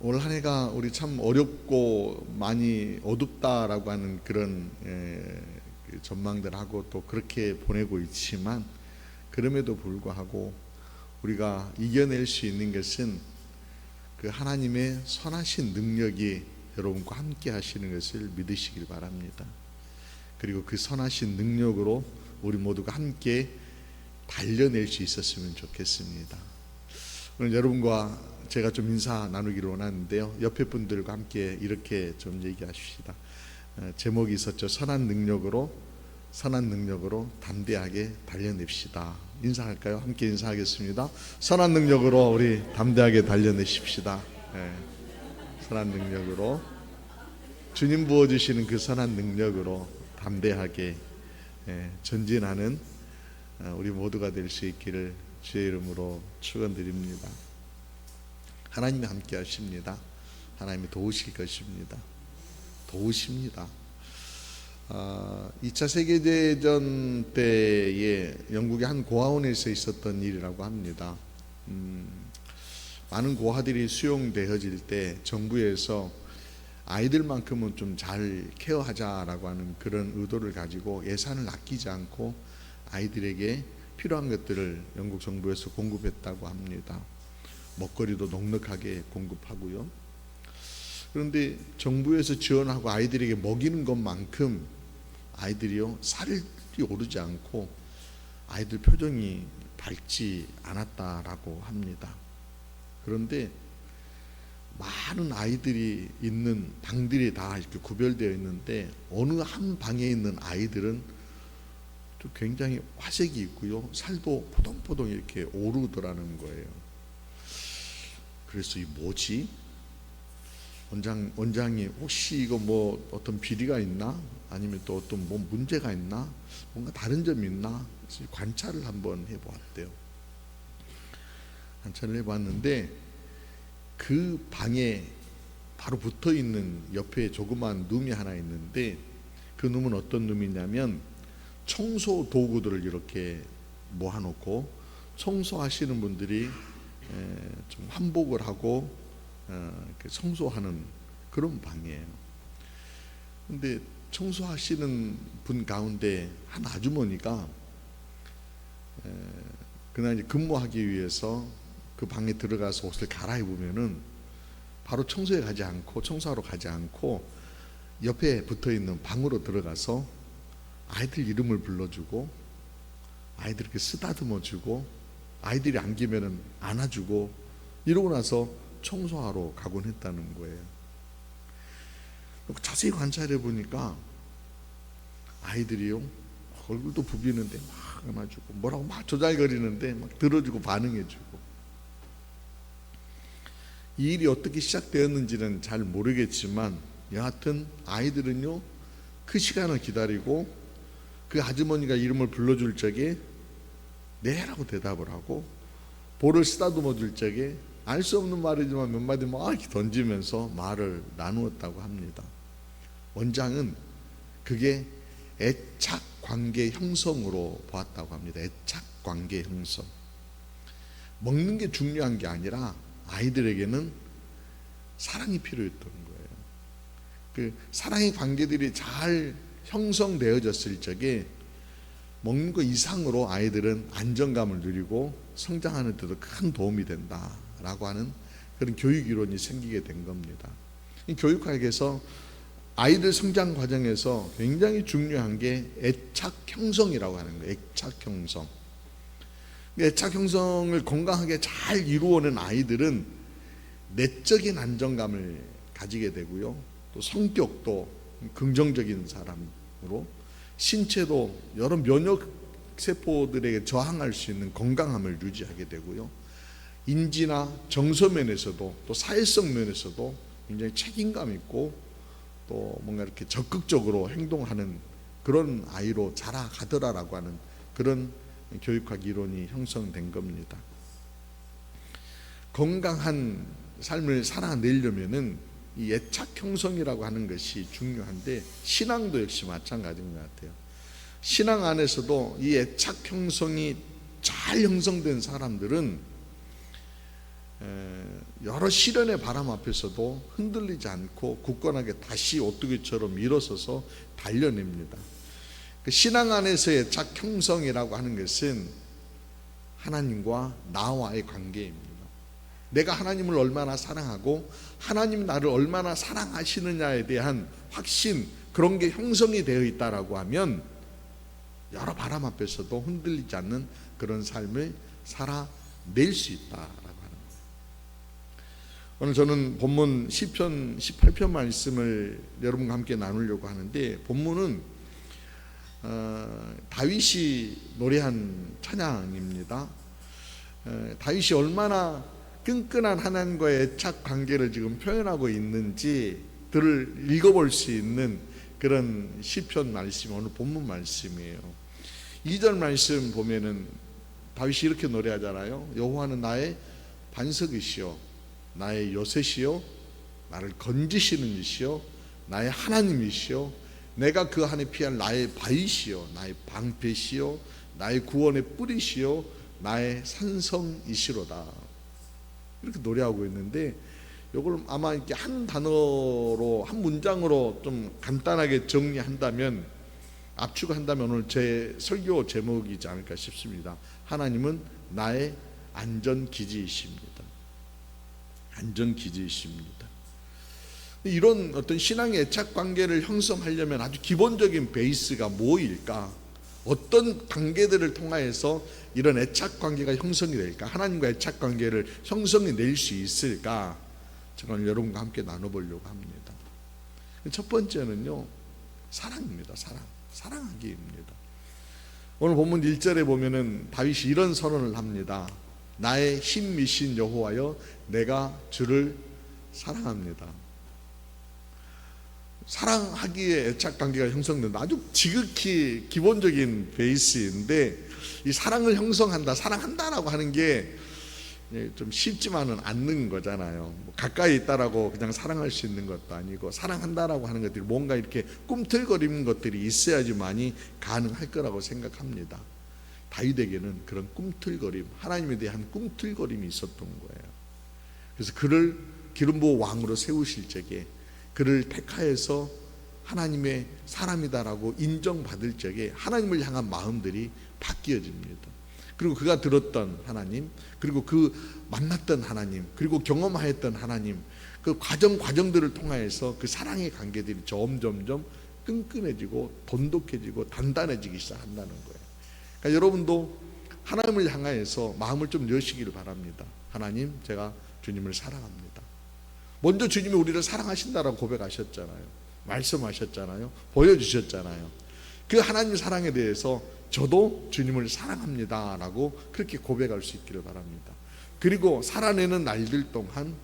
올 한 해가 우리 참 어렵고 많이 어둡다라고 하는 그런 그 전망들하고 또 그렇게 보내고 있지만, 그럼에도 불구하고 우리가 이겨낼 수 있는 것은 그 하나님의 선하신 능력이 여러분과 함께 하시는 것을 믿으시길 바랍니다. 그리고 그 선하신 능력으로 우리 모두가 함께 달려낼 수 있었으면 좋겠습니다. 오늘 여러분과 제가 좀 인사 나누기를 원하는데요, 옆에 분들과 함께 이렇게 좀 얘기하십시다. 제목이 있었죠. 선한 능력으로 담대하게 달려냅시다. 인사할까요? 함께 인사하겠습니다. 선한 능력으로 우리 담대하게 달려내십시다. 선한 능력으로, 주님 부어주시는 그 선한 능력으로 담대하게 전진하는 우리 모두가 될 수 있기를 주의 이름으로 축원드립니다. 하나님이 함께 하십니다. 하나님이 도우실 것입니다. 도우십니다. 2차 세계대전 때에 영국의 한 고아원에서 있었던 일이라고 합니다. 많은 고아들이 수용되어질 때 정부에서 아이들만큼은 좀 잘 케어하자라고 하는 그런 의도를 가지고 예산을 아끼지 않고 아이들에게 필요한 것들을 영국 정부에서 공급했다고 합니다. 먹거리도 넉넉하게 공급하고요. 그런데 정부에서 지원하고 아이들에게 먹이는 것만큼 아이들이요 살이 오르지 않고 아이들 표정이 밝지 않았다라고 합니다. 그런데 많은 아이들이 있는 방들이 다 이렇게 구별되어 있는데 어느 한 방에 있는 아이들은 또 굉장히 화색이 있고요, 살도 포동포동 이렇게 오르더라는 거예요. 그래서 이 뭐지? 원장이 혹시 이거 뭐 어떤 비리가 있나? 아니면 또 어떤 뭐 문제가 있나? 뭔가 다른 점이 있나? 그래서 관찰을 한번 해보았대요. 관찰을 해봤는데 그 방에 바로 붙어 있는 옆에 조그만 룸이 하나 있는데, 그 룸은 어떤 룸이냐면 청소 도구들을 이렇게 모아놓고 청소하시는 분들이 좀 환복을 하고 청소하는 그런 방이에요. 근데 청소하시는 분 가운데 한 아주머니가 그날 근무하기 위해서 그 방에 들어가서 옷을 갈아입으면은 바로 청소하러 가지 않고 옆에 붙어 있는 방으로 들어가서 아이들 이름을 불러주고 아이들에게 쓰다듬어 주고 아이들이 안기면은 안아주고 이러고 나서 청소하러 가곤 했다는 거예요. 자세히 관찰해 보니까 아이들이요 얼굴도 부비는데 막 안아주고 뭐라고 막 조잘거리는데 막 들어주고 반응해주고, 이 일이 어떻게 시작되었는지는 잘 모르겠지만 여하튼 아이들은요 그 시간을 기다리고 그 아주머니가 이름을 불러줄 적에 네라고 대답을 하고 볼을 쓰다듬어 줄 적에 알 수 없는 말이지만 몇 마디 막 이렇게 던지면서 말을 나누었다고 합니다. 원장은 그게 애착 관계 형성으로 보았다고 합니다. 애착 관계 형성. 먹는 게 중요한 게 아니라 아이들에게는 사랑이 필요했던 거예요. 그 사랑의 관계들이 잘 형성되어졌을 적에 먹는 것 이상으로 아이들은 안정감을 누리고 성장하는 데도 큰 도움이 된다라고 하는 그런 교육 이론이 생기게 된 겁니다. 이 교육학에서 아이들 성장 과정에서 굉장히 중요한 게 애착 형성이라고 하는 거예요. 애착 형성. 애착 형성을 건강하게 잘 이루어낸 아이들은 내적인 안정감을 가지게 되고요, 또 성격도 긍정적인 사람으로 신체도 여러 면역 세포들에게 저항할 수 있는 건강함을 유지하게 되고요, 인지나 정서 면에서도 또 사회성 면에서도 굉장히 책임감 있고 또 뭔가 이렇게 적극적으로 행동하는 그런 아이로 자라가더라라고 하는 그런 교육학 이론이 형성된 겁니다. 건강한 삶을 살아내려면은 이 애착 형성이라고 하는 것이 중요한데, 신앙도 역시 마찬가지인 것 같아요. 신앙 안에서도 이 애착 형성이 잘 형성된 사람들은 여러 시련의 바람 앞에서도 흔들리지 않고 굳건하게 다시 오뚜기처럼 일어서서 달려냅니다. 그 신앙 안에서의 짝 형성이라고 하는 것은 하나님과 나와의 관계입니다. 내가 하나님을 얼마나 사랑하고 하나님 나를 얼마나 사랑하시느냐에 대한 확신, 그런 게 형성이 되어 있다라고 하면 여러 바람 앞에서도 흔들리지 않는 그런 삶을 살아낼 수 있다라고 하는 거예요. 오늘 저는 본문 시편 18편 말씀을 여러분과 함께 나누려고 하는데, 본문은 다윗이 노래한 찬양입니다. 다윗이 얼마나 끈끈한 하나님과의 애착 관계를 지금 표현하고 있는지들을 읽어볼 수 있는 그런 시편 말씀, 오늘 본문 말씀이에요. 2절 말씀 보면은 다윗이 이렇게 노래하잖아요. 여호와는 나의 반석이시요 나의 요새시요 나를 건지시는 이시요 나의 하나님이시요 내가 그 안에 피할 나의 바위시요 나의 방패시요 나의 구원의 뿌리시요 나의 산성이시로다. 이렇게 노래하고 있는데, 이걸 아마 이렇게 한 단어로, 한 문장으로 좀 간단하게 정리한다면, 압축한다면 오늘 제 설교 제목이지 않을까 싶습니다. 하나님은 나의 안전기지이십니다. 안전기지이십니다. 이런 어떤 신앙의 애착 관계를 형성하려면 아주 기본적인 베이스가 뭐일까? 어떤 단계들을 통하여서 이런 애착 관계가 형성이 될까? 하나님과 애착 관계를 형성해 낼 수 있을까? 저는 여러분과 함께 나눠보려고 합니다. 첫 번째는요, 사랑입니다. 사랑하기입니다. 오늘 본문 1절에 보면은 다윗이 이런 선언을 합니다. 나의 힘이신 여호와여, 내가 주를 사랑합니다. 사랑하기에 애착 관계가 형성된다. 아주 지극히 기본적인 베이스인데, 이 사랑을 형성한다, 사랑한다라고 하는 게 좀 쉽지만은 않는 거잖아요. 가까이 있다라고 그냥 사랑할 수 있는 것도 아니고, 사랑한다라고 하는 것들이 뭔가 이렇게 꿈틀거리는 것들이 있어야지만이 가능할 거라고 생각합니다. 다윗에게는 그런 꿈틀거림, 하나님에 대한 꿈틀거림이 있었던 거예요. 그래서 그를 기름 부어 왕으로 세우실 적에, 그를 택하여서 하나님의 사람이다라고 인정받을 적에 하나님을 향한 마음들이 바뀌어집니다. 그리고 그가 들었던 하나님, 그리고 그 만났던 하나님, 그리고 경험하였던 하나님, 그 과정들을 통하여서 그 사랑의 관계들이 점점점 끈끈해지고 돈독해지고 단단해지기 시작한다는 거예요. 그러니까 여러분도 하나님을 향하여서 마음을 좀 여시기를 바랍니다. 하나님, 제가 주님을 사랑합니다. 먼저 주님이 우리를 사랑하신다라고 고백하셨잖아요. 말씀하셨잖아요. 보여주셨잖아요. 그 하나님 사랑에 대해서 저도 주님을 사랑합니다 라고 그렇게 고백할 수 있기를 바랍니다. 그리고 살아내는 날들 동안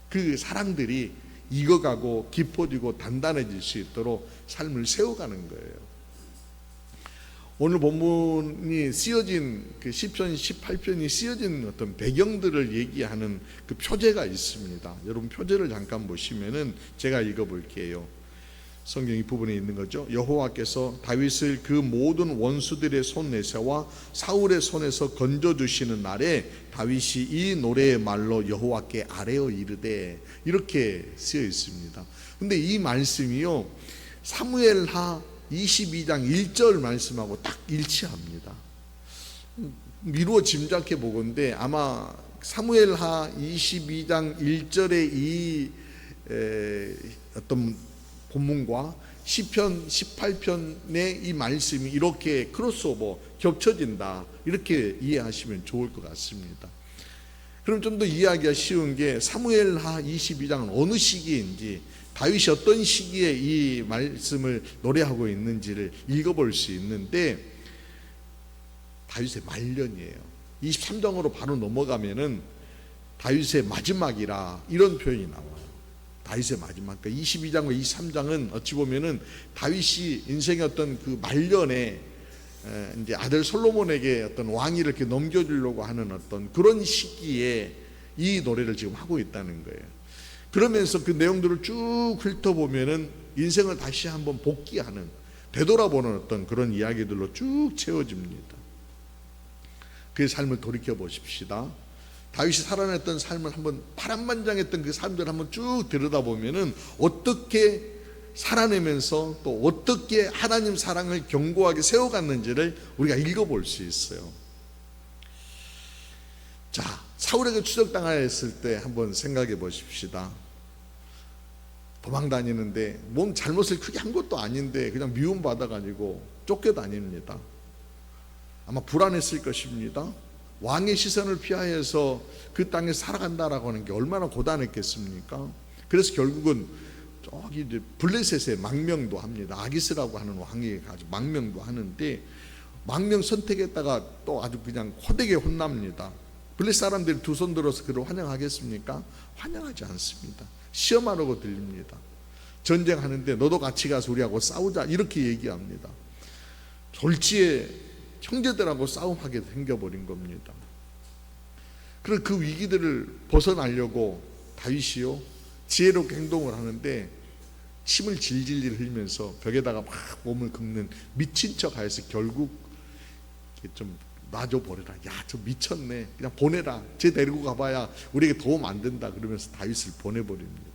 그 사랑들이 익어가고 깊어지고 단단해질 수 있도록 삶을 세워가는 거예요. 오늘 본문이 쓰여진 그 시편 18편이 쓰여진 어떤 배경들을 얘기하는 그 표제가 있습니다. 여러분 표제를 잠깐 보시면은 제가 읽어볼게요. 성경 이 부분에 있는 거죠. 여호와께서 다윗을 그 모든 원수들의 손에서와 사울의 손에서 건져주시는 날에 다윗이 이 노래의 말로 여호와께 아뢰어 이르되, 이렇게 쓰여 있습니다. 근데 이 말씀이요, 사무엘하 22장 1절 말씀하고 딱 일치합니다. 미루어 짐작해 보건대 아마 사무엘하 22장 1절의 이 어떤 본문과 시편 18편의 이 말씀이 이렇게 크로스오버 겹쳐진다, 이렇게 이해하시면 좋을 것 같습니다. 그럼 좀 더 이해하기가 쉬운 게 사무엘하 22장은 어느 시기인지, 다윗이 어떤 시기에 이 말씀을 노래하고 있는지를 읽어볼 수 있는데, 다윗의 말년이에요. 23장으로 바로 넘어가면은 다윗의 마지막이라 이런 표현이 나와요. 다윗의 마지막. 그러니까 22장과 23장은 어찌 보면은 다윗이 인생의 어떤 그 말년에 이제 아들 솔로몬에게 어떤 왕위를 이렇게 넘겨주려고 하는 어떤 그런 시기에 이 노래를 지금 하고 있다는 거예요. 그러면서 그 내용들을 쭉 훑어보면은 인생을 다시 한번 복귀하는, 되돌아보는 어떤 그런 이야기들로 쭉 채워집니다. 그의 삶을 돌이켜 보십시다. 다윗이 살아냈던 삶을 한번 파란만장했던 그 삶들을 한번 쭉 들여다보면은 어떻게 살아내면서 또 어떻게 하나님 사랑을 견고하게 세워갔는지를 우리가 읽어볼 수 있어요. 자, 사울에게 추적당하였을 때 한번 생각해 보십시다. 도망다니는데 몸 잘못을 크게 한 것도 아닌데 그냥 미움받아가지고 쫓겨다닙니다. 아마 불안했을 것입니다. 왕의 시선을 피하여서 그 땅에 살아간다라고 하는 게 얼마나 고단했겠습니까? 그래서 결국은 저기 이제 블레셋에 망명도 합니다. 아기스라고 하는 왕이 아주 망명도 하는데 망명 선택했다가 또 아주 그냥 호되게 혼납니다. 블레셋 사람들이 두 손 들어서 그를 환영하겠습니까? 환영하지 않습니다. 시험하라고 들립니다. 전쟁하는데 너도 같이 가서 우리하고 싸우자 이렇게 얘기합니다. 졸지에 형제들하고 싸움하게 생겨버린 겁니다. 그래서 그 위기들을 벗어나려고 다윗이요 지혜롭게 행동을 하는데 침을 질질 흘리면서 벽에다가 막 몸을 긁는 미친 척하여서 결국 좀 놔줘버려라. 야, 저 미쳤네. 그냥 보내라. 쟤 데리고 가봐야 우리에게 도움 안 된다. 그러면서 다윗을 보내버립니다.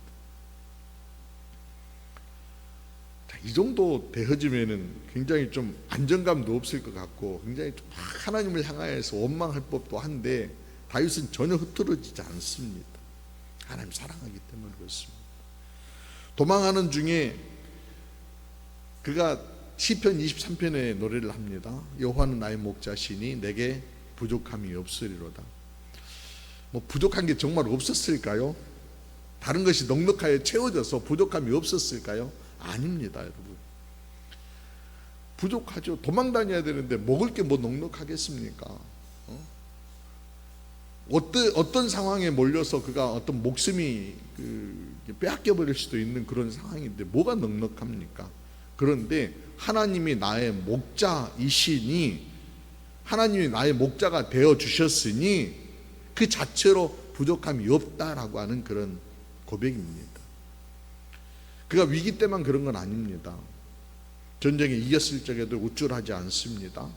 자, 이 정도 되어지면은 굉장히 좀 안정감도 없을 것 같고 굉장히 좀 하나님을 향하여서 원망할 법도 한데 다윗은 전혀 흐트러지지 않습니다. 하나님 사랑하기 때문에 그렇습니다. 도망하는 중에 그가 시편 23편의 노래를 합니다. 여호와는 나의 목자시니 내게 부족함이 없으리로다. 뭐 부족한 게 정말 없었을까요? 다른 것이 넉넉하게 채워져서 부족함이 없었을까요? 아닙니다, 여러분. 부족하죠. 도망 다녀야 되는데 먹을 게 뭐 넉넉하겠습니까? 어떤 상황에 몰려서 그가 어떤 목숨이 빼앗겨 버릴 수도 있는 그런 상황인데 뭐가 넉넉합니까? 그런데 하나님이 나의 목자이시니 하나님이 나의 목자가 되어 주셨으니 그 자체로 부족함이 없다라고 하는 그런 고백입니다. 그가 위기 때만 그런 건 아닙니다. 전쟁에 이겼을 적에도 우쭐하지 않습니다.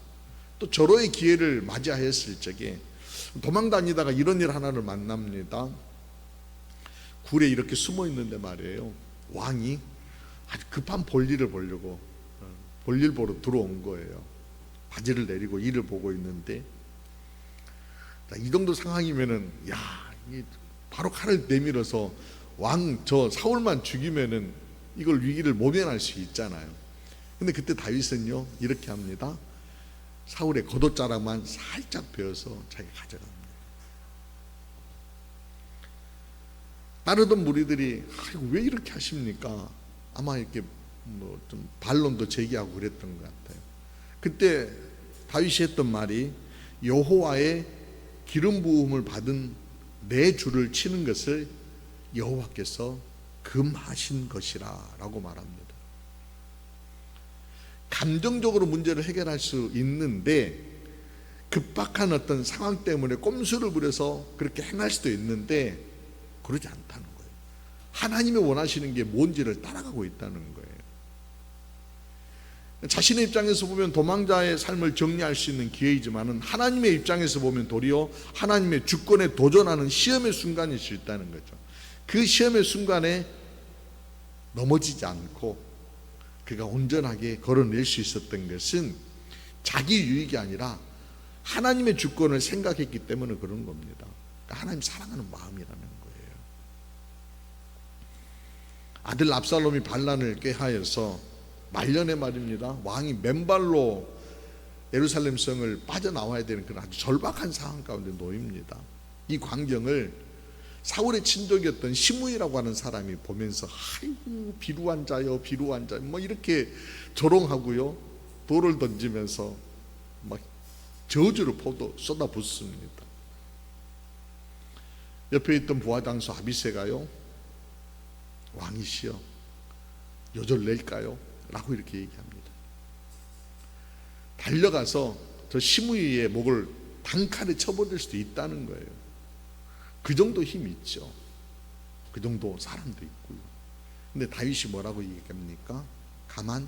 또 절호의 기회를 맞이하였을 적에 도망다니다가 이런 일 하나를 만납니다. 굴에 이렇게 숨어 있는데 말이에요, 왕이 아주 급한 볼일을 보려고 볼일 보러 들어온 거예요. 바지를 내리고 일을 보고 있는데 이 정도 상황이면은 야, 바로 칼을 내밀어서 왕 저 사울만 죽이면은 이걸 위기를 모면할 수 있잖아요. 근데 그때 다윗은요 이렇게 합니다. 사울의 겉옷자락만 살짝 베어서 자기가 가져갑니다. 따르던 무리들이 왜 이렇게 하십니까? 아마 이렇게 뭐 좀 반론도 제기하고 그랬던 것 같아요. 그때 다윗이 했던 말이 여호와의 기름 부음을 받은 내 줄을 치는 것을 여호와께서 금하신 것이라라고 말합니다. 감정적으로 문제를 해결할 수 있는데 급박한 어떤 상황 때문에 꼼수를 부려서 그렇게 행할 수도 있는데 그러지 않다는 거예요. 하나님이 원하시는 게 뭔지를 따라가고 있다는 거예요. 자신의 입장에서 보면 도망자의 삶을 정리할 수 있는 기회이지만은 하나님의 입장에서 보면 도리어 하나님의 주권에 도전하는 시험의 순간일 수 있다는 거죠. 그 시험의 순간에 넘어지지 않고 그가 온전하게 걸어낼 수 있었던 것은 자기 유익이 아니라 하나님의 주권을 생각했기 때문에 그런 겁니다. 그러니까 하나님 사랑하는 마음이라는 거예요. 아들 압살롬이 반란을 꾀하여서 말년에 말입니다, 왕이 맨발로 예루살렘 성을 빠져나와야 되는 그런 아주 절박한 상황 가운데 놓입니다. 이 광경을 사울의 친족이었던 시므이라고 하는 사람이 보면서 아이고 비루한 자요 비루한 자 뭐 이렇게 조롱하고요 돌을 던지면서 막 저주를 쏟아붓습니다. 옆에 있던 부하장수 아비새가요 왕이시여 요절 낼까요? 라고 이렇게 얘기합니다. 달려가서 저 시므이의 목을 단칼에 쳐버릴 수도 있다는 거예요. 그 정도 힘이 있죠. 그 정도 사람도 있고요. 근데 다윗이 뭐라고 얘기합니까? 가만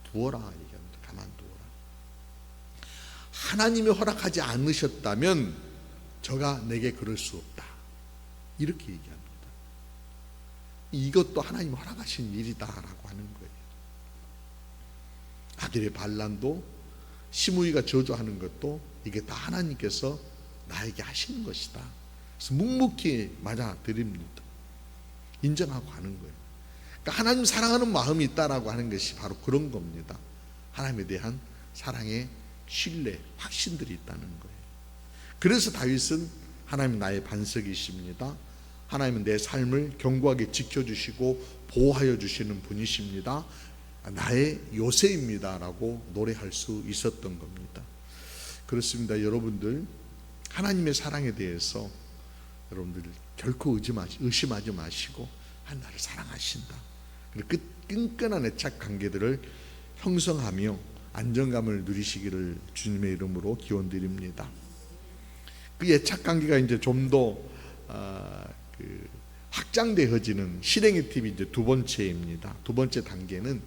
두어라 얘기합니다. 가만 두어라. 하나님이 허락하지 않으셨다면 저가 내게 그럴 수 없다. 이렇게 얘기합니다. 이것도 하나님 허락하신 일이다라고 하는 거예요. 아들의 반란도 시므이가 저주하는 것도 이게 다 하나님께서 나에게 하시는 것이다. 그래서 묵묵히 맞아들입니다. 인정하고 하는 거예요. 그러니까 하나님 사랑하는 마음이 있다라고 하는 것이 바로 그런 겁니다. 하나님에 대한 사랑의 신뢰, 확신들이 있다는 거예요. 그래서 다윗은 하나님 나의 반석이십니다. 하나님은 내 삶을 견고하게 지켜주시고 보호하여 주시는 분이십니다. 나의 요새입니다 라고 노래할 수 있었던 겁니다. 그렇습니다. 여러분들, 하나님의 사랑에 대해서 여러분들 결코 의심하지 마시고 나를 사랑하신다. 그리고 끈끈한 애착 관계들을 형성하며 안정감을 누리시기를 주님의 이름으로 기원드립니다. 그 애착 관계가 이제 좀 더 확장되어지는 실행의 팁이 이제 두 번째입니다. 두 번째 단계는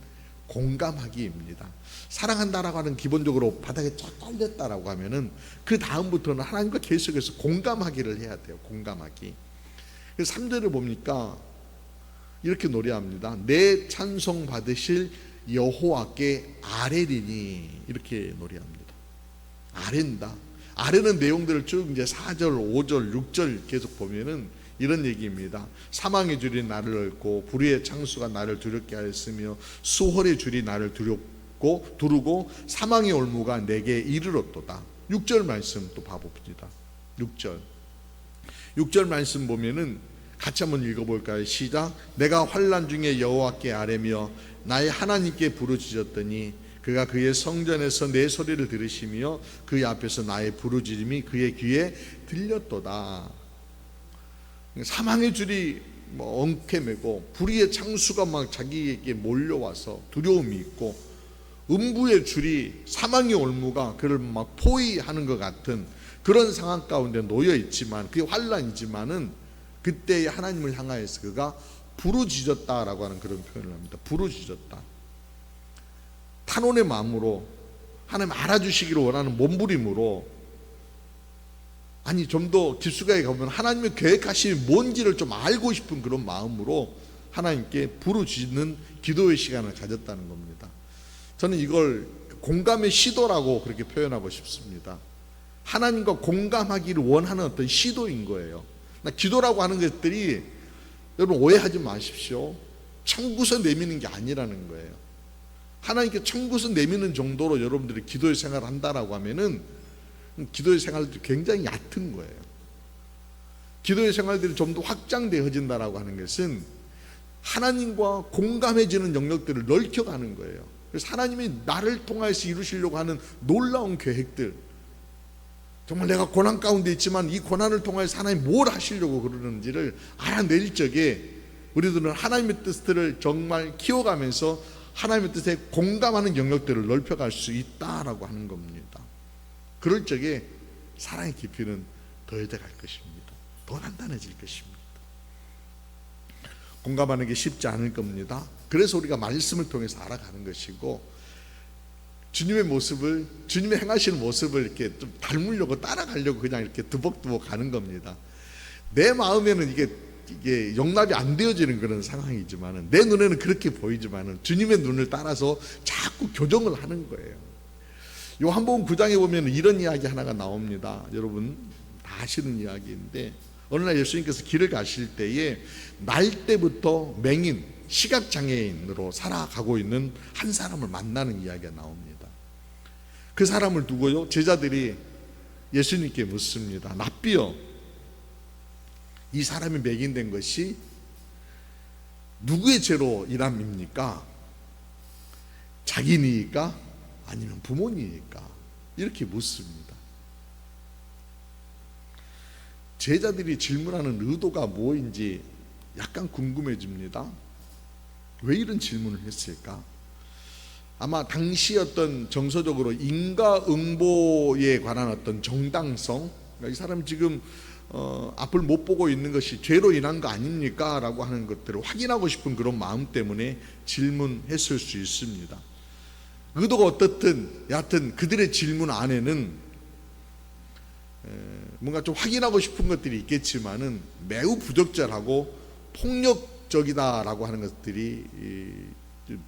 공감하기입니다. 사랑한다라고 하는 기본적으로 바닥에 쫙 깔렸다라고 하면은 그 다음부터는 하나님과 계속해서 공감하기를 해야 돼요. 공감하기. 그래서 3절을 보니까 이렇게 노래합니다. 내 찬송 받으실 여호와께 아뢰리니, 이렇게 노래합니다. 아뢰다. 아뢰는 내용들을 쭉 이제 4절, 5절, 6절 계속 보면은 이런 얘기입니다. 사망의 줄이 나를 얽고 불의의 창수가 나를 두렵게 하였으며 수월의 줄이 나를 두르고 사망의 올무가 내게 이르렀도다. 6절 말씀 또 봐봅니다. 6절 말씀 보면은 같이 한번 읽어볼까요? 시작. 내가 환난 중에 여호와께 아뢰며 나의 하나님께 부르짖었더니 그가 그의 성전에서 내 소리를 들으시며 그의 앞에서 나의 부르짖음이 그의 귀에 들렸도다. 사망의 줄이 엉켜 매고 불의의 창수가 막 자기에게 몰려와서 두려움이 있고 음부의 줄이, 사망의 올무가 그를 막 포위하는 것 같은 그런 상황 가운데 놓여 있지만, 그게 환난이지만은 그때 하나님을 향하여서 그가 부르짖었다라고 하는 그런 표현을 합니다. 부르짖었다. 탄원의 마음으로 하나님 알아주시기를 원하는 몸부림으로, 아니 좀 더 깊숙하게 가보면 하나님의 계획하심이 뭔지를 좀 알고 싶은 그런 마음으로 하나님께 부르짖는 기도의 시간을 가졌다는 겁니다. 저는 이걸 공감의 시도라고 그렇게 표현하고 싶습니다. 하나님과 공감하기를 원하는 어떤 시도인 거예요. 기도라고 하는 것들이, 여러분 오해하지 마십시오, 청구서 내미는 게 아니라는 거예요. 하나님께 청구서 내미는 정도로 여러분들이 기도의 생활을 한다라고 하면은 기도의 생활들이 굉장히 얕은 거예요. 기도의 생활들이 좀 더 확장되어진다라고 하는 것은 하나님과 공감해지는 영역들을 넓혀가는 거예요. 그래서 하나님이 나를 통해서 이루시려고 하는 놀라운 계획들, 정말 내가 고난 가운데 있지만 이 고난을 통해서 하나님 뭘 하시려고 그러는지를 알아낼 적에 우리들은 하나님의 뜻을 정말 키워가면서 하나님의 뜻에 공감하는 영역들을 넓혀갈 수 있다라고 하는 겁니다. 그럴 적에 사랑의 깊이는 더해져갈 것입니다. 더 단단해질 것입니다. 공감하는 게 쉽지 않을 겁니다. 그래서 우리가 말씀을 통해서 알아가는 것이고, 주님의 모습을, 주님의 행하시는 모습을 이렇게 좀 닮으려고 따라가려고 그냥 이렇게 두벅두벅 가는 겁니다. 내 마음에는 이게 용납이 안 되어지는 그런 상황이지만은, 내 눈에는 그렇게 보이지만은 주님의 눈을 따라서 자꾸 교정을 하는 거예요. 요한복음 9장에 보면 이런 이야기 하나가 나옵니다. 여러분 다 아시는 이야기인데, 어느 날 예수님께서 길을 가실 때에 날 때부터 맹인, 시각장애인으로 살아가고 있는 한 사람을 만나는 이야기가 나옵니다. 그 사람을 두고요, 제자들이 예수님께 묻습니다. 랍비여, 이 사람이 맹인된 것이 누구의 죄로 인함입니까? 자기니까 아니면 부모니까? 이렇게 묻습니다. 제자들이 질문하는 의도가 뭐인지 약간 궁금해집니다. 왜 이런 질문을 했을까? 아마 당시 어떤 정서적으로 인과응보에 관한 어떤 정당성, 그러니까 이 사람 지금 앞을 못 보고 있는 것이 죄로 인한 거 아닙니까? 라고 하는 것들을 확인하고 싶은 그런 마음 때문에 질문했을 수 있습니다. 의도가 어떻든 여하튼 그들의 질문 안에는 뭔가 좀 확인하고 싶은 것들이 있겠지만은 매우 부적절하고 폭력적이다라고 하는 것들이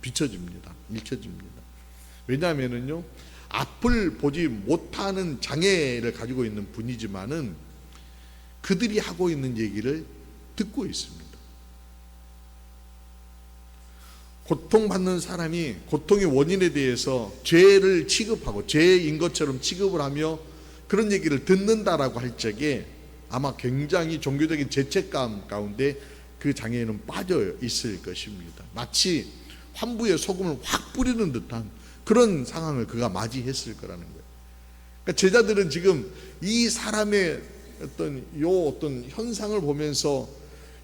비춰집니다. 읽혀집니다. 왜냐하면은요, 앞을 보지 못하는 장애를 가지고 있는 분이지만은 그들이 하고 있는 얘기를 듣고 있습니다. 고통받는 사람이 고통의 원인에 대해서 죄를 취급하고 죄인 것처럼 취급을 하며 그런 얘기를 듣는다라고 할 적에 아마 굉장히 종교적인 죄책감 가운데 그 장애인은 빠져 있을 것입니다. 마치 환부에 소금을 확 뿌리는 듯한 그런 상황을 그가 맞이했을 거라는 거예요. 그러니까 제자들은 지금 이 사람의 어떤 현상을 보면서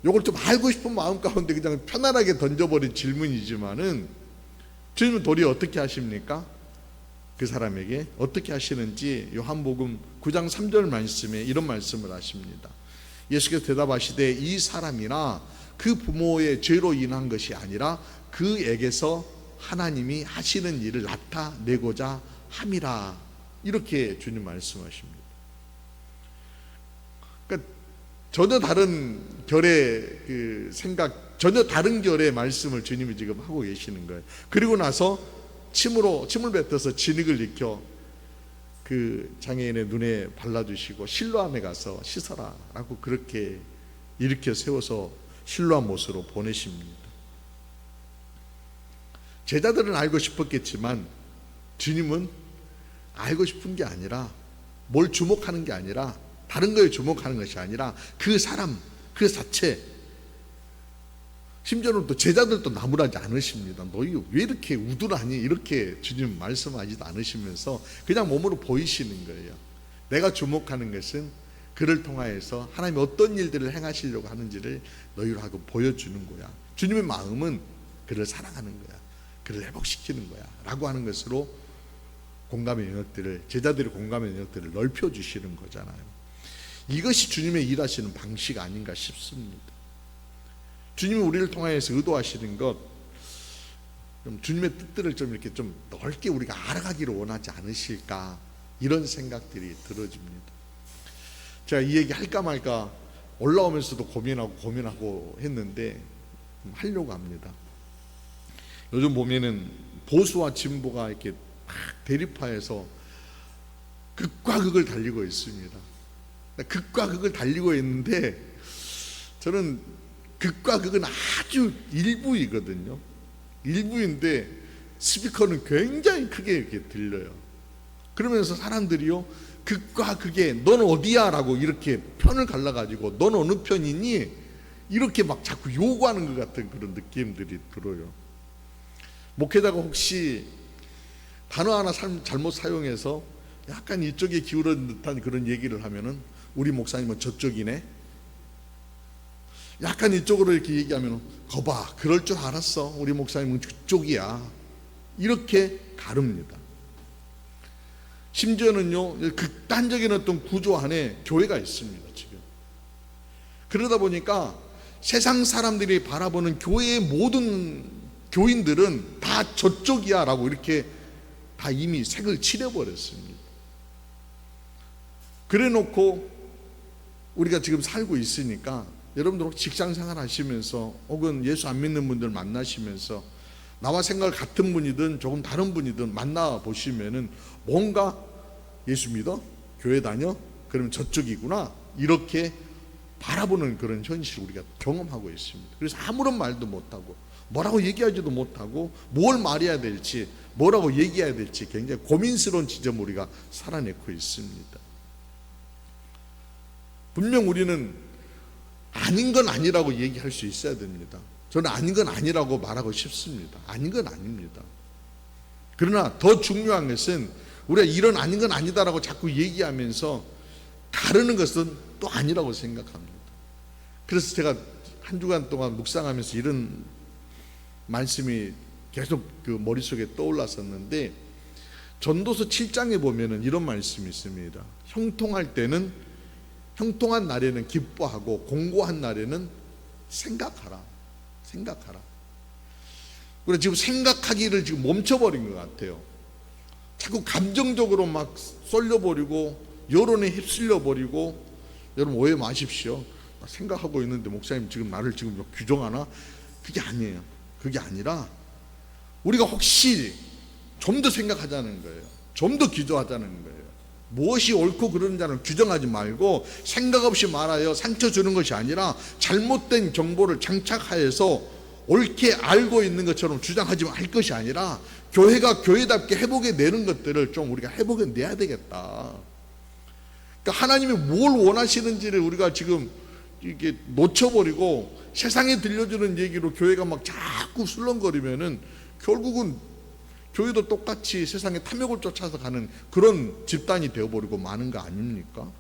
이걸 좀 알고 싶은 마음 가운데 그냥 편안하게 던져버린 질문이지만은 주님은 도리어 어떻게 하십니까? 그 사람에게 어떻게 하시는지 요한복음 9장 3절 말씀에 이런 말씀을 하십니다. 예수께서 대답하시되 이 사람이나 그 부모의 죄로 인한 것이 아니라 그에게서 하나님이 하시는 일을 나타내고자 함이라. 이렇게 주님 말씀하십니다. 그러니까 전혀 다른 결의 그 생각, 전혀 다른 결의 말씀을 주님이 지금 하고 계시는 거예요. 그리고 나서 침을 뱉어서 진흙을 익혀 그 장애인의 눈에 발라주시고 실로암에 가서 씻어라 라고 그렇게 일으켜 세워서 실로암 못으로 보내십니다. 제자들은 알고 싶었겠지만 주님은 알고 싶은 게 아니라, 뭘 주목하는 게 아니라, 다른 거에 주목하는 것이 아니라 그 사람 그 자체, 심지어는 또 제자들도 나무라지 않으십니다. 너희 왜 이렇게 우둔하니? 이렇게 주님 말씀하지도 않으시면서 그냥 몸으로 보이시는 거예요. 내가 주목하는 것은 그를 통하여서 하나님이 어떤 일들을 행하시려고 하는지를 너희로 보여주는 거야. 주님의 마음은 그를 사랑하는 거야, 그를 회복시키는 거야 라고 하는 것으로 공감의 영역들을, 제자들의 공감의 영역들을 넓혀주시는 거잖아요. 이것이 주님의 일하시는 방식 아닌가 싶습니다. 주님이 우리를 통하여서 의도하시는 것, 주님의 뜻들을 좀 이렇게 좀 넓게 우리가 알아가기를 원하지 않으실까, 이런 생각들이 들어집니다. 제가 이 얘기 할까 말까 올라오면서도 고민하고 했는데 하려고 합니다. 요즘 보면은 보수와 진보가 이렇게 막 대립하여서 극과 극을 달리고 있습니다. 극과 극을 달리고 있는데 저는 극과 극은 아주 일부이거든요. 일부인데 스피커는 굉장히 크게 이렇게 들려요. 그러면서 사람들이요, 극과 극에 넌 어디야? 라고 이렇게 편을 갈라가지고 넌 어느 편이니? 이렇게 막 자꾸 요구하는 것 같은 그런 느낌들이 들어요. 목회자가 혹시 단어 하나 잘못 사용해서 약간 이쪽에 기울어진 듯한 그런 얘기를 하면은 우리 목사님은 저쪽이네, 약간 이쪽으로 이렇게 얘기하면 거봐 그럴 줄 알았어, 우리 목사님은 그쪽이야, 이렇게 가릅니다. 심지어는요, 극단적인 어떤 구조 안에 교회가 있습니다 지금. 그러다 보니까 세상 사람들이 바라보는 교회의 모든 교인들은 다 저쪽이야 라고 이렇게 다 이미 색을 칠해버렸습니다. 그래 놓고 우리가 지금 살고 있으니까 여러분들 혹시 직장생활 하시면서 혹은 예수 안 믿는 분들 만나시면서 나와 생각 같은 분이든 조금 다른 분이든 만나보시면은 뭔가 예수 믿어? 교회 다녀? 그러면 저쪽이구나, 이렇게 바라보는 그런 현실을 우리가 경험하고 있습니다. 그래서 아무런 말도 못하고 뭐라고 얘기하지도 못하고 뭘 말해야 될지 뭐라고 얘기해야 될지 굉장히 고민스러운 지점을 우리가 살아내고 있습니다. 분명 우리는 아닌 건 아니라고 얘기할 수 있어야 됩니다. 저는 아닌 건 아니라고 말하고 싶습니다. 아닌 건 아닙니다. 그러나 더 중요한 것은 우리가 이런 아닌 건 아니다라고 자꾸 얘기하면서 가르는 것은 또 아니라고 생각합니다. 그래서 제가 한 주간 동안 묵상하면서 이런 말씀이 계속 그 머릿속에 떠올랐었는데, 전도서 7장에 보면은 이런 말씀이 있습니다. 형통한 날에는 기뻐하고 공고한 날에는 생각하라. 우리가 지금 생각하기를 지금 멈춰버린 것 같아요. 자꾸 감정적으로 막 쏠려버리고 여론에 휩쓸려 버리고, 여러분 오해 마십시오. 생각하고 있는데 목사님 지금 나를 지금 규정하나? 그게 아니에요. 그게 아니라 우리가 혹시 좀 더 생각하자는 거예요. 좀 더 기도하자는 거예요. 무엇이 옳고 그르는 자는 규정하지 말고 생각 없이 말하여 상처 주는 것이 아니라 잘못된 정보를 장착하여서 옳게 알고 있는 것처럼 주장하지 말 것이 아니라 교회가 교회답게 회복해 내는 것들을 좀 우리가 회복해 내야 되겠다. 그러니까 하나님이 뭘 원하시는지를 우리가 지금 이게 놓쳐버리고 세상에 들려주는 얘기로 교회가 막 자꾸 술렁거리면은 결국은 교회도 똑같이 세상에 탐욕을 쫓아서 가는 그런 집단이 되어버리고 마는 거 아닙니까?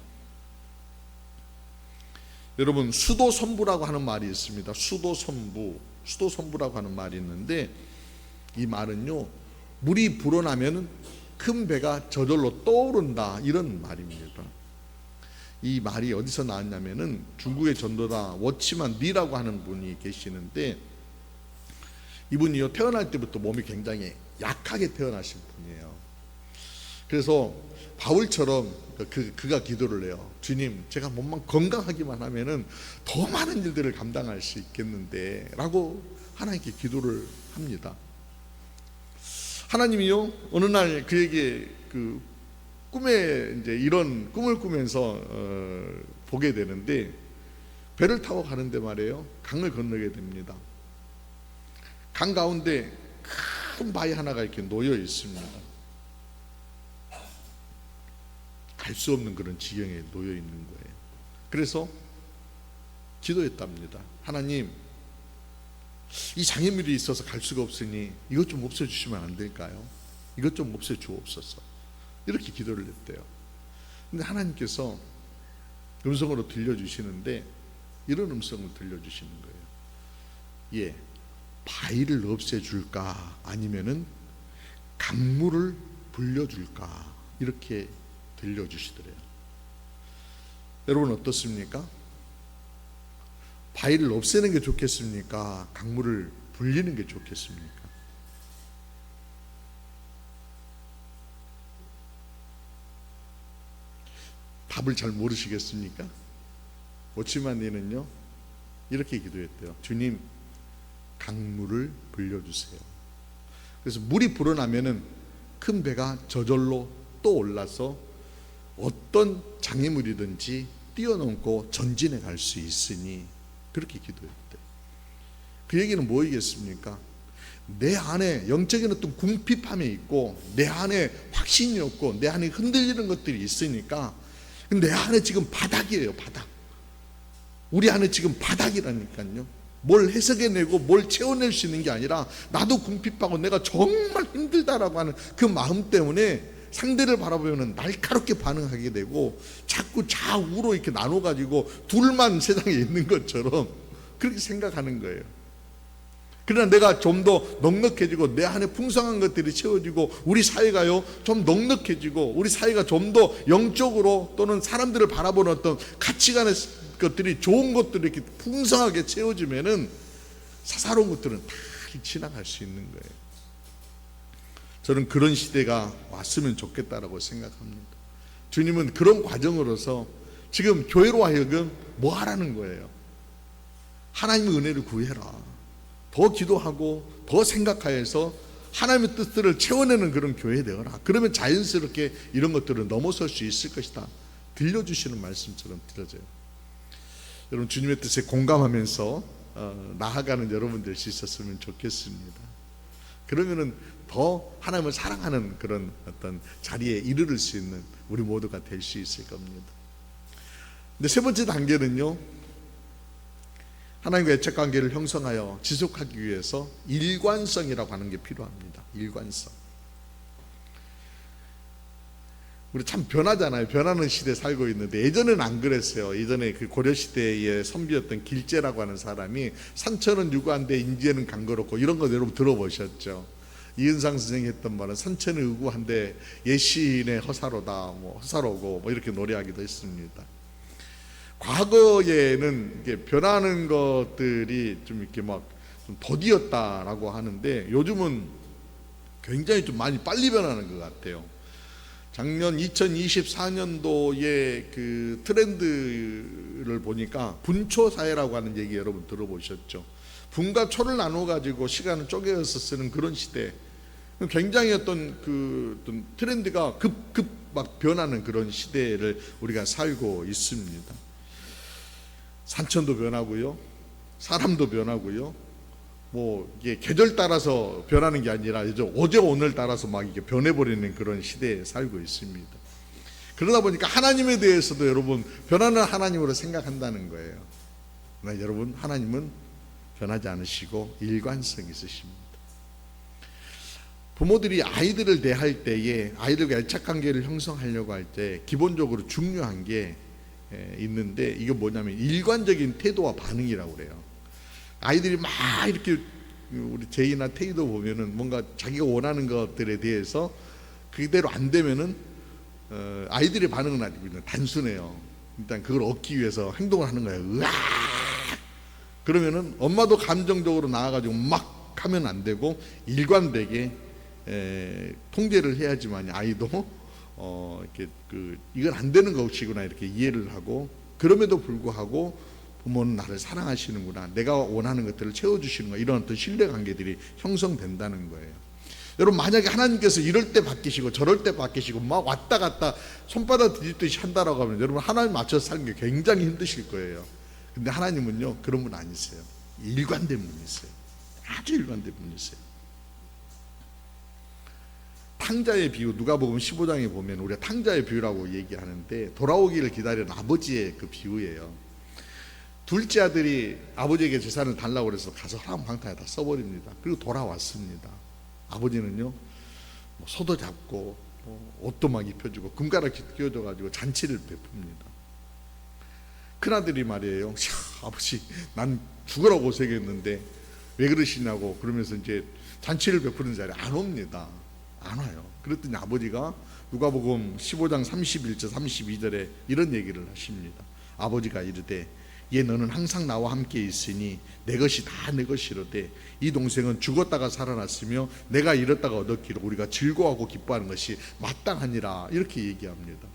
여러분, 수도선부라고 하는 말이 있습니다. 수도선부라고 하는 말이 있는데, 이 말은요, 물이 불어나면 큰 배가 저절로 떠오른다, 이런 말입니다. 이 말이 어디서 나왔냐면은 중국의 전도자 워치만 리라고 하는 분이 계시는데, 이분이요 태어날 때부터 몸이 굉장히 약하게 태어나신 분이에요. 그래서 바울처럼 그가 기도를 해요. 주님, 제가 몸만 건강하기만 하면은 더 많은 일들을 감당할 수 있겠는데 라고 하나님께 기도를 합니다. 하나님이요 어느 날 그에게 그 꿈에 이제 이런 꿈을 꾸면서 보게 되는데, 배를 타고 가는데 말이에요 강을 건너게 됩니다. 강 가운데 큰 바위 하나가 이렇게 놓여 있습니다. 갈 수 없는 그런 지경에 놓여 있는 거예요. 그래서 기도했답니다. 하나님, 이 장애물이 있어서 갈 수가 없으니 이것 좀 없애주시면 안 될까요? 이것 좀 없애주옵소서. 이렇게 기도를 했대요. 근데 하나님께서 음성으로 들려주시는데 이런 음성을 들려주시는 거예요. 예, 바위를 없애줄까 아니면은 강물을 불려줄까, 이렇게 들려주시더래요. 여러분 어떻습니까? 바위를 없애는 게 좋겠습니까? 강물을 불리는 게 좋겠습니까? 답을 잘 모르시겠습니까? 오치만니는요 이렇게 기도했대요. 주님, 강물을 불려주세요. 그래서 물이 불어나면은 큰 배가 저절로 또 올라서 어떤 장애물이든지 뛰어넘고 전진해 갈 수 있으니, 그렇게 기도했대. 그 얘기는 뭐이겠습니까? 내 안에 영적인 어떤 궁핍함이 있고 내 안에 확신이 없고 내 안에 흔들리는 것들이 있으니까, 내 안에 지금 바닥이에요. 바닥. 우리 안에 지금 바닥이라니까요. 뭘 해석해내고 뭘 채워낼 수 있는 게 아니라 나도 궁핍하고 내가 정말 힘들다라고 하는 그 마음 때문에 상대를 바라보면 날카롭게 반응하게 되고 자꾸 좌우로 이렇게 나눠가지고 둘만 세상에 있는 것처럼 그렇게 생각하는 거예요. 그러나 내가 좀 더 넉넉해지고 내 안에 풍성한 것들이 채워지고 우리 사회가요 좀 넉넉해지고 우리 사회가 좀 더 영적으로 또는 사람들을 바라보는 어떤 가치관의 것들이, 좋은 것들이 이렇게 풍성하게 채워지면은 사사로운 것들은 다 지나갈 수 있는 거예요. 저는 그런 시대가 왔으면 좋겠다라고 생각합니다. 주님은 그런 과정으로서 지금 교회로 하여금 뭐 하라는 거예요? 하나님의 은혜를 구해라. 더 기도하고 더 생각하여서 하나님의 뜻들을 채워내는 그런 교회 되어라. 그러면 자연스럽게 이런 것들을 넘어설 수 있을 것이다. 들려주시는 말씀처럼 들려져요. 여러분 주님의 뜻에 공감하면서 나아가는 여러분 될 수 있었으면 좋겠습니다. 그러면은 더 하나님을 사랑하는 그런 어떤 자리에 이르를 수 있는 우리 모두가 될 수 있을 겁니다. 근데 세 번째 단계는요, 하나님과 애착 관계를 형성하여 지속하기 위해서 일관성이라고 하는 게 필요합니다. 일관성. 우리 참 변하잖아요. 변하는 시대에 살고 있는데 예전에는 안 그랬어요. 예전에 그 고려시대의 선비였던 길제라고 하는 사람이 산천은 유구한데 인지에는 강거롭고, 이런 거 여러분 들어보셨죠? 이은상 선생이 했던 말은 산천은 유구한데 예시인의 허사로다, 뭐 허사로고 뭐 이렇게 노래하기도 했습니다. 과거에는 이게 변하는 것들이 좀 이렇게 막 좀 더디었다라고 하는데 요즘은 굉장히 좀 많이 빨리 변하는 것 같아요. 작년 2024년도의 그 트렌드를 보니까 분초 사회라고 하는 얘기 여러분 들어보셨죠? 분과 초를 나눠 가지고 시간을 쪼개서 쓰는 그런 시대. 굉장히 어떤 트렌드가 급 막 변하는 그런 시대를 우리가 살고 있습니다. 산천도 변하고요, 사람도 변하고요. 뭐 이게 계절 따라서 변하는 게 아니라 어제 오늘 따라서 막 이게 변해버리는 그런 시대에 살고 있습니다. 그러다 보니까 하나님에 대해서도 여러분 변하는 하나님으로 생각한다는 거예요. 그러나 여러분, 하나님은 변하지 않으시고 일관성 있으십니다. 부모들이 아이들을 대할 때에 아이들과 애착 관계를 형성하려고 할 때 기본적으로 중요한 게 있는데, 이게 뭐냐면 일관적인 태도와 반응이라고 그래요. 아이들이 막 이렇게, 우리 제이나 태희도 보면은 뭔가 자기가 원하는 것들에 대해서 그대로 안 되면은 아이들의 반응은 아주 그냥 단순해요. 일단 그걸 얻기 위해서 행동을 하는 거예요. 으악! 그러면은 엄마도 감정적으로 나와가지고 막 하면 안 되고 일관되게 통제를 해야지만 아이도 이렇게 이건 안 되는 것이구나 이렇게 이해를 하고, 그럼에도 불구하고 부모는 나를 사랑하시는구나, 내가 원하는 것들을 채워주시는구나, 이런 어떤 신뢰관계들이 형성된다는 거예요. 여러분, 만약에 하나님께서 이럴 때 바뀌시고 저럴 때 바뀌시고 막 왔다 갔다 손바닥 뒤집듯이 한다라고 하면 여러분 하나님 맞춰서 사는 게 굉장히 힘드실 거예요. 근데 하나님은요 그런 분 아니세요. 일관된 분이세요. 아주 일관된 분이세요. 탕자의 비유, 누가복음 15장에 보면 우리가 탕자의 비유라고 얘기하는데, 돌아오기를 기다리는 아버지의 그 비유예요. 둘째 아들이 아버지에게 재산을 달라고 그래서 가서 허랑방탕에 다 써버립니다. 그리고 돌아왔습니다. 아버지는요 소도 잡고 옷도 막 입혀주고 금가락지 끼워줘가지고 잔치를 베풉니다. 큰아들이 말이에요, 아버지 난 죽으라고 고생했는데 왜 그러시냐고 그러면서 이제 잔치를 베푸는 자리에 안 옵니다. 안 와요. 그랬더니 아버지가 누가복음 15장 31절 32절에 이런 얘기를 하십니다. 아버지가 이르되 얘 너는 항상 나와 함께 있으니 내 것이 다 내 것이로되 이 동생은 죽었다가 살아났으며 내가 잃었다가 얻었기로 우리가 즐거워하고 기뻐하는 것이 마땅하니라, 이렇게 얘기합니다.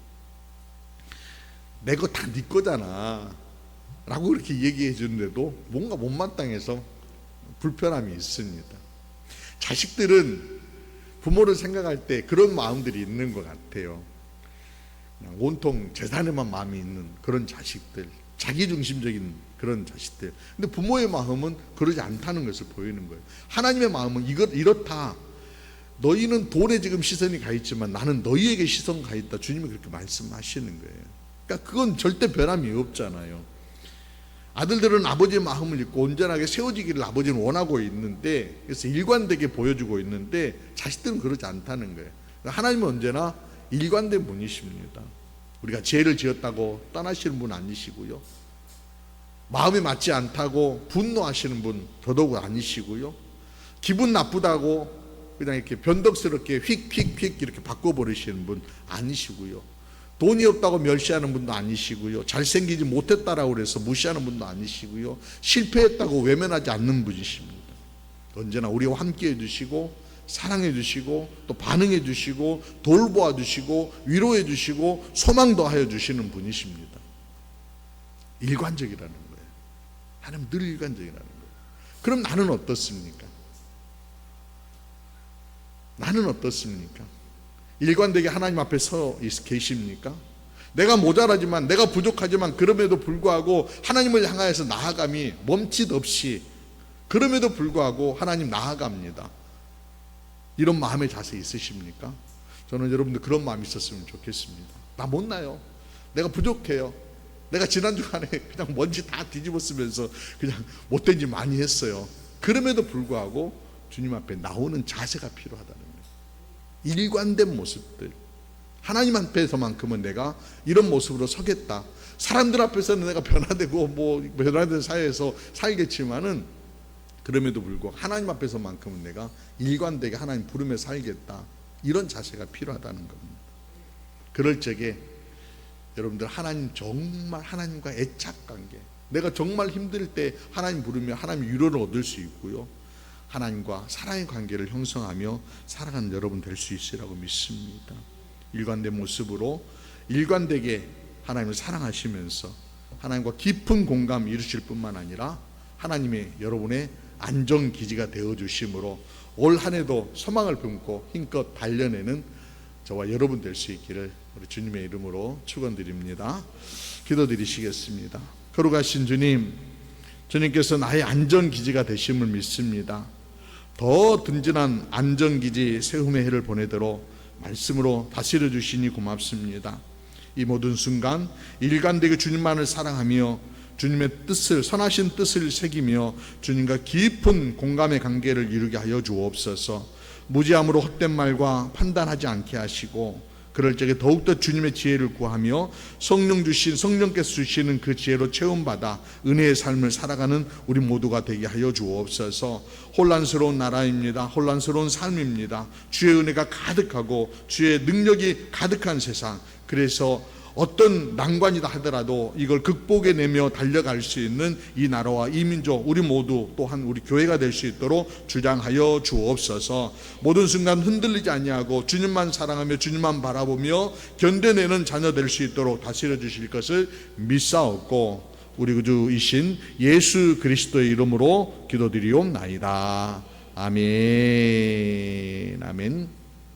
내 거 다 네 거잖아 라고 그렇게 얘기해 주는데도 뭔가 못마땅해서 불편함이 있습니다. 자식들은 부모를 생각할 때 그런 마음들이 있는 것 같아요. 그냥 온통 재산에만 마음이 있는 그런 자식들, 자기중심적인 그런 자식들. 근데 부모의 마음은 그러지 않다는 것을 보이는 거예요. 하나님의 마음은 이렇다. 너희는 돈에 지금 시선이 가 있지만 나는 너희에게 시선 가 있다. 주님이 그렇게 말씀하시는 거예요. 그러니까 그건 절대 변함이 없잖아요. 아들들은 아버지의 마음을 잊고 온전하게 세워지기를 아버지는 원하고 있는데, 그래서 일관되게 보여주고 있는데 자식들은 그러지 않다는 거예요. 하나님은 언제나 일관된 분이십니다. 우리가 죄를 지었다고 떠나시는 분 아니시고요, 마음이 맞지 않다고 분노하시는 분 더더욱 아니시고요, 기분 나쁘다고 그냥 이렇게 변덕스럽게 휙휙휙 이렇게 바꿔버리시는 분 아니시고요, 돈이 없다고 멸시하는 분도 아니시고요, 잘생기지 못했다라고 그래서 무시하는 분도 아니시고요, 실패했다고 외면하지 않는 분이십니다. 언제나 우리와 함께 해주시고 사랑해 주시고 또 반응해 주시고 돌보아 주시고 위로해 주시고 소망 더하여 주시는 분이십니다. 일관적이라는 거예요. 하나님 늘 일관적이라는 거예요. 그럼 나는 어떻습니까? 나는 어떻습니까? 일관되게 하나님 앞에 서 계십니까? 내가 모자라지만, 내가 부족하지만 그럼에도 불구하고 하나님을 향하여서 나아감이 멈칫 없이, 그럼에도 불구하고 하나님 나아갑니다. 이런 마음의 자세 있으십니까? 저는 여러분들 그런 마음이 있었으면 좋겠습니다. 나 못나요. 내가 부족해요. 내가 지난 주간에 그냥 먼지 다 뒤집어 쓰면서 그냥 못된 짓 많이 했어요. 그럼에도 불구하고 주님 앞에 나오는 자세가 필요하다는 거예요. 일관된 모습들. 하나님 앞에서만큼은 내가 이런 모습으로 서겠다. 사람들 앞에서는 내가 변화되고 변화된 사회에서 살겠지만은 그럼에도 불구하고 하나님 앞에서만큼은 내가 일관되게 하나님 부르며 살겠다. 이런 자세가 필요하다는 겁니다. 그럴 적에 여러분들 하나님 정말 하나님과 애착 관계, 내가 정말 힘들 때 하나님 부르며 하나님 위로를 얻을 수 있고요, 하나님과 사랑의 관계를 형성하며 살아가는 여러분 될 수 있으리라고 믿습니다. 일관된 모습으로 일관되게 하나님을 사랑하시면서 하나님과 깊은 공감 이루실 뿐만 아니라 하나님의 여러분의 안정기지가 되어주심으로 올 한 해도 소망을 품고 힘껏 달려내는 저와 여러분 될 수 있기를 우리 주님의 이름으로 축원드립니다. 기도드리시겠습니다. 거룩하신 주님, 주님께서 나의 안전기지가 되심을 믿습니다. 더 든든한 안전기지 세움의 해를 보내도록 말씀으로 다스려 주시니 고맙습니다. 이 모든 순간 일관되게 주님만을 사랑하며 주님의 뜻을, 선하신 뜻을 새기며 주님과 깊은 공감의 관계를 이루게 하여 주옵소서. 무지함으로 헛된 말과 판단하지 않게 하시고 그럴 적에 더욱더 주님의 지혜를 구하며 성령께서 주시는 그 지혜로 체험받아 은혜의 삶을 살아가는 우리 모두가 되게 하여 주옵소서. 혼란스러운 나라입니다. 혼란스러운 삶입니다. 주의 은혜가 가득하고 주의 능력이 가득한 세상, 그래서 어떤 난관이다 하더라도 이걸 극복해내며 달려갈 수 있는 이 나라와 이 민족, 우리 모두 또한 우리 교회가 될 수 있도록 주장하여 주옵소서. 모든 순간 흔들리지 아니하고 주님만 사랑하며 주님만 바라보며 견뎌내는 자녀 될 수 있도록 다스려 주실 것을 믿사옵고 우리 구주이신 예수 그리스도의 이름으로 기도드리옵나이다. 아멘. 아멘.